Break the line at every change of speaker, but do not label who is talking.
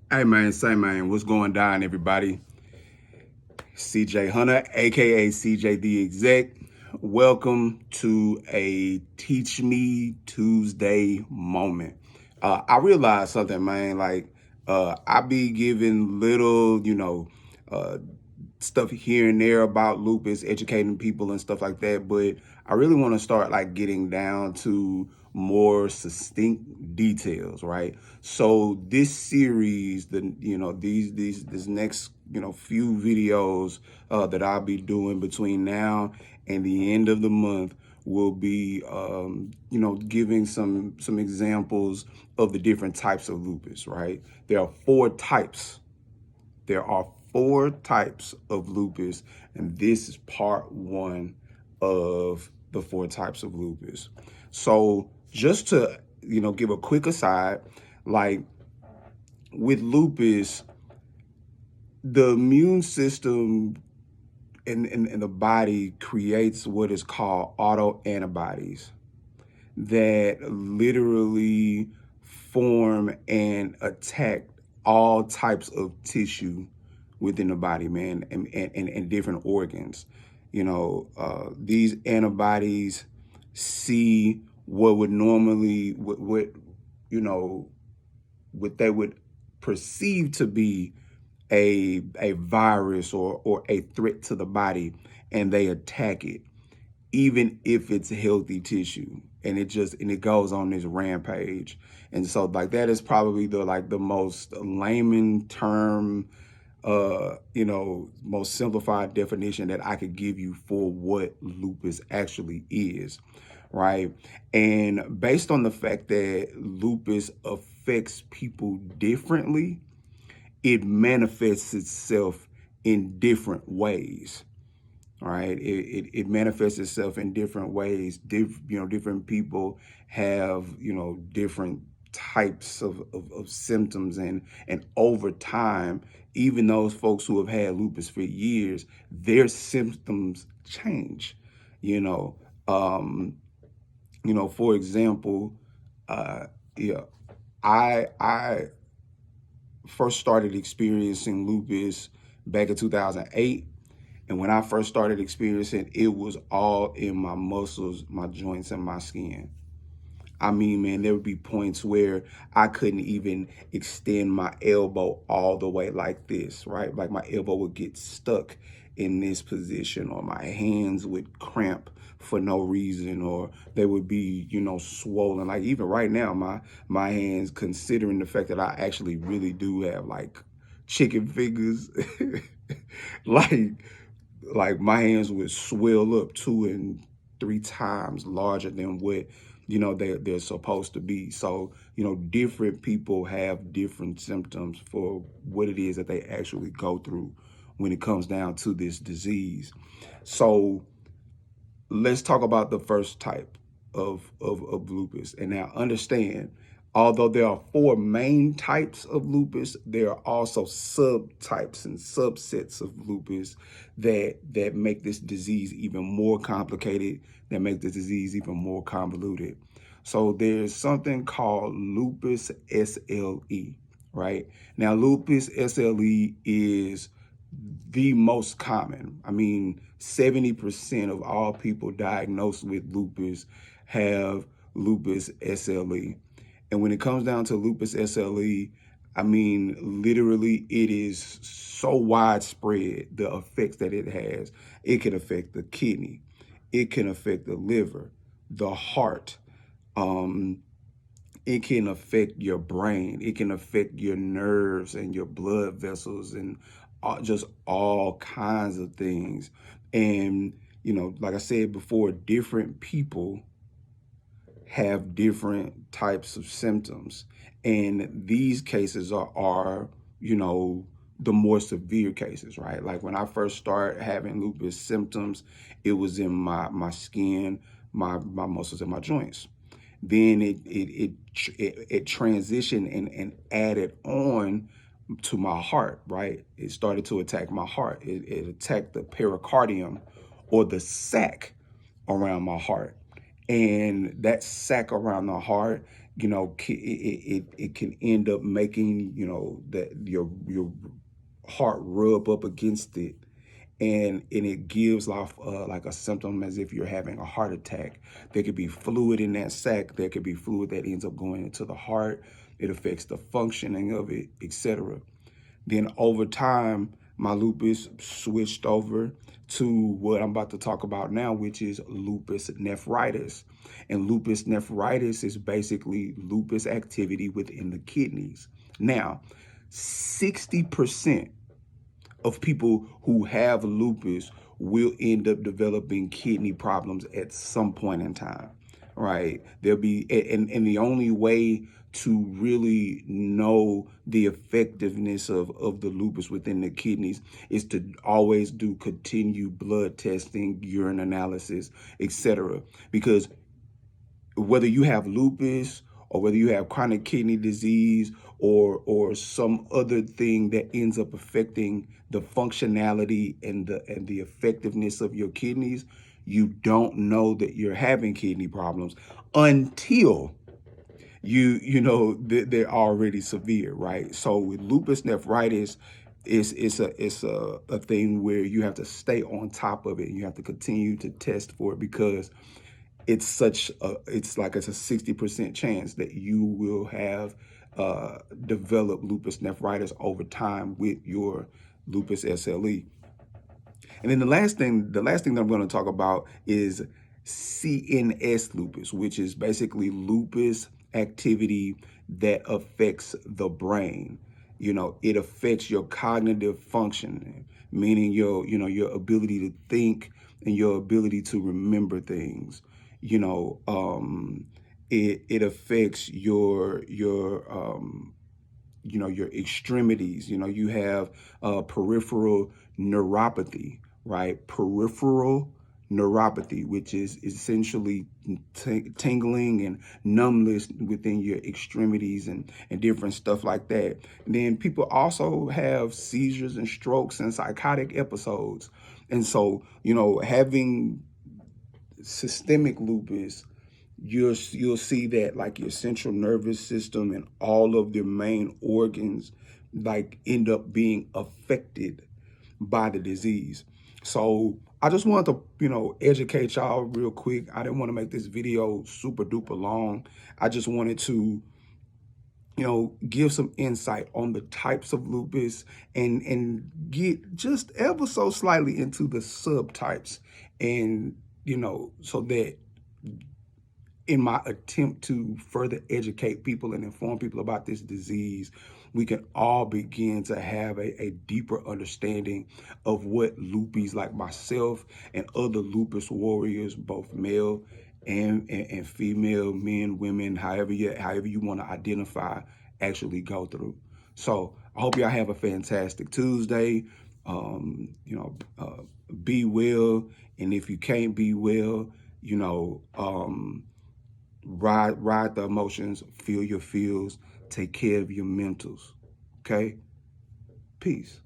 Hey man, say man, what's going down, everybody? CJ Hunter, aka CJ the Exec. Welcome to a Teach Me Tuesday moment. I realized something, man. I be giving little, uh, stuff here and there about lupus, educating people and stuff like that. But I really want to start like getting down to more succinct details, right? So this series, this next few videos that I'll be doing between now and the end of the month will be giving some examples of the different types of lupus, right? There are four types. There are four types of lupus, and this is part one of the four types of lupus. So just to, give a quick aside, like with lupus, the immune system in the body creates what is called autoantibodies that literally form and attack all types of tissue within the body, man, and different organs. These antibodies see what would normally, you know, what they would perceive to be a virus or a threat to the body, and they attack it even if it's healthy tissue, and it goes on this rampage. And so like that is probably the most layman term, most simplified definition that I could give you for what lupus actually is, right? And based on the fact that lupus affects people differently, it manifests itself in different ways. All right, it manifests itself in different ways. Different people have different types of symptoms, and over time, even those folks who have had lupus for years, their symptoms change. You know, um, for example, yeah, I first started experiencing lupus back in 2008. And when I first started experiencing it, was all in my muscles, my joints, and my skin. I mean, man, there would be points where I couldn't even extend my elbow all the way like this, right? Like my elbow would get stuck in this position, or my hands would cramp for no reason, or they would be, swollen. Like even right now, my hands, considering the fact that I actually really do have like chicken fingers, like my hands would swell up 2 and 3 times larger than what they're supposed to be. So different people have different symptoms for what it is that they actually go through when it comes down to this disease. So let's talk about the first type of lupus. And now understand, although there are four main types of lupus, there are also subtypes and subsets of lupus that make this disease even more complicated, that make this disease even more convoluted. So there's something called lupus SLE, right? Now, lupus SLE is the most common. I mean, 70% of all people diagnosed with lupus have lupus SLE. And when it comes down to lupus SLE, I mean, literally, it is so widespread, the effects that it has. It can affect the kidney, it can affect the liver, the heart. Um, it can affect your brain. It can affect your nerves and your blood vessels, and just all kinds of things. And, like I said before, different people have different types of symptoms. And these cases are the more severe cases, right? Like when I first started having lupus symptoms, it was in my skin, my muscles, and my joints. Then it transitioned and added on to my heart, right? It started to attack my heart. It attacked the pericardium, or the sac around my heart. And that sac around the heart it can end up making, that your heart rub up against it, and it gives off like a symptom as if you're having a heart attack. There could be fluid in that sac. There could be fluid that ends up going into the heart. It affects the functioning of it, etc. Then over time, my lupus switched over to what I'm about to talk about now, which is lupus nephritis. And lupus nephritis is basically lupus activity within the kidneys. Now, 60% of people who have lupus will end up developing kidney problems at some point in time, right? There'll be, and the only way to really know the effectiveness of the lupus within the kidneys is to always do continued blood testing, urine analysis, etc. Because whether you have lupus or whether you have chronic kidney disease or some other thing that ends up affecting the functionality and the effectiveness of your kidneys, you don't know that you're having kidney problems until they're already severe, right? So with lupus nephritis, it's a thing where you have to stay on top of it and you have to continue to test for it, because it's a 60% chance that you will have developed lupus nephritis over time with your lupus SLE. And then the last thing that I'm going to talk about is CNS lupus, which is basically lupus activity that affects the brain. It affects your cognitive functioning, meaning your ability to think and your ability to remember things. It affects your extremities. You have peripheral neuropathy, right? Peripheral neuropathy, which is essentially tingling and numbness within your extremities and different stuff like that. And then people also have seizures and strokes and psychotic episodes. And so, having systemic lupus, you'll see that like your central nervous system and all of your main organs like end up being affected by the disease. So I just wanted to, educate y'all real quick. I didn't want to make this video super duper long. I just wanted to, give some insight on the types of lupus and get just ever so slightly into the subtypes, and, so that in my attempt to further educate people and inform people about this disease, we can all begin to have a deeper understanding of what lupus like myself and other lupus warriors, both male and female, men, women, however you want to identify, actually go through. So I hope y'all have a fantastic Tuesday. Be well, and if you can't be well, ride the emotions, feel your feels, take care of your mentals. Okay? Peace.